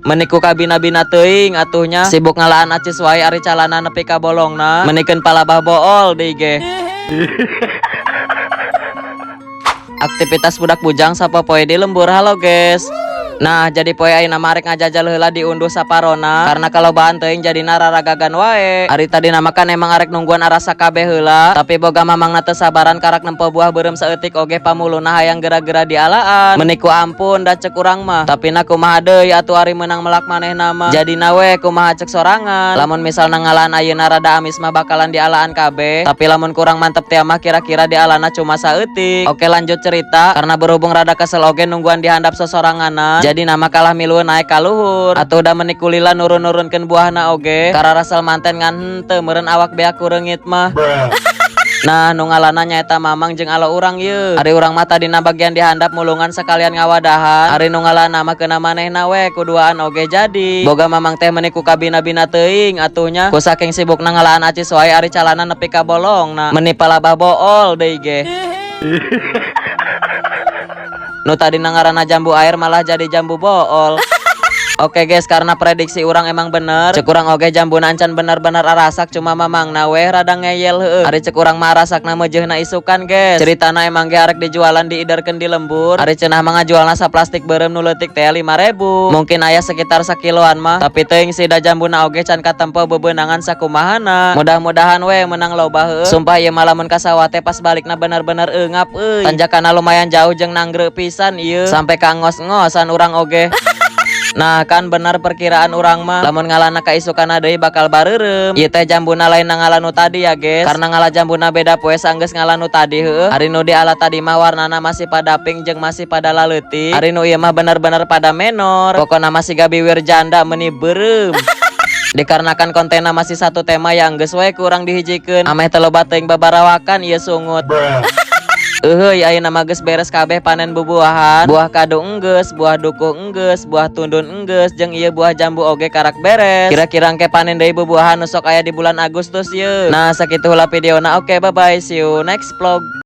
Meniku kabina-bina teuing atuhnya sibuk ngalaan acis wae ari calana nepi ka bolongna menikeun palabah bool deui ge. Aktivitas budak bujang sapopoe di lembur. Halo guys. Nah jadi poe ayeuna mah arek ngajajal heula diunduh saparona karena kalau bahan teuing jadina raragagan wae. Ari tadi namakan emang arek nungguan arasa kabeh heula tapi boga mamangna teu sabaran karak nempo buah beureum saeutik oge pamuluna hayang geura-geura dialaan. Meniku ampun da cek urang mah tapi na kumaha deui atuh ari meunang melak manehna mah jadina we kumaha cek sorangan. Lamun misalna ngalaan ayeuna rada amis mah bakalan dialaan kabeh tapi lamun kurang mantep teh mah kira-kira dialana cuma saeutik. Oke lanjut cerita karena berhubung rada kesel oge nungguan dihandap sosoranganan jadi nama kalah milu naik ka luhur atuh da menikulila nurun-nurunkeun buahna oge kararasal manten ngan henteu meureun awak beak kureungit mah. Nah nu ngalanna nyaeta mamang jeung alo urang ye. Ari urang mah tadina bagian dihandap mulungan sekalian ngawadahan ari nu ngalanna mah keuna manehna we kuduaan oge jadi boga mamang teh meniku kabina-bina teuing atuhnya ku saking sibukna ngalaan acis wae ari calana nepi ka bolongna meni palabah bool deui ge. Nu tadi ngaranna jambu air malah jadi jambu bool. Oke guys, karena prediksi urang emang bener cek urang oge jambuna encan bener-bener arasak cuma mamangna we rada ngeyel heueuh. Ari cek urang mah arasakna meujeuhna isukan guys. Ceritana emang ge arek dijualan diiderkeun di lembur. Ari cenah mah ngajualna saplastik beureum nu leutik teh 5.000. Mungkin aya sekitar sakiloan mah. Tapi teuing sida jambuna oge can katempo bebeunangan sakumahana. Mudah-mudahan we menang loba heueuh. Sumpah ieu mah lamun ka sawah teh pas balikna bener-bener eungap euy. Tanjakanna lumayan jauh jeung nangreu pisan ieu. Sampai ka ngos-ngosan urang oge. Nah kan benar perkiraan urang mah lamun ngalana kaisukana deui bakal bareureum. Ieu teh jambuna lain ngalanu tadi ya guys. Karena ngala jambuna beda poe sanggeus ngalanu tadi heueuh. Ari nu diala tadi mah warnana masih pada pink jeung masih pada laleutik. Ari nu ieu mah bener-bener pada menor. Pokona masih gabiwir janda meuni beureum. Dikarenakan kontenna masih satu tema yang geus we kurang dihijikeun. Ameh teu loba teuing babarawakan ieu sungut. Eueuy ayeuna mah geus beres kabeh panen bubuahan. Buah kadu enggeus, buah duku enggeus, buah tundun enggeus jeung ieu buah jambu oge karak beres. Kira-kira engke panen deui bubuahan nu sok aya di bulan Agustus ye. Nah sakitu heula videona. Oke bye bye, see you next vlog.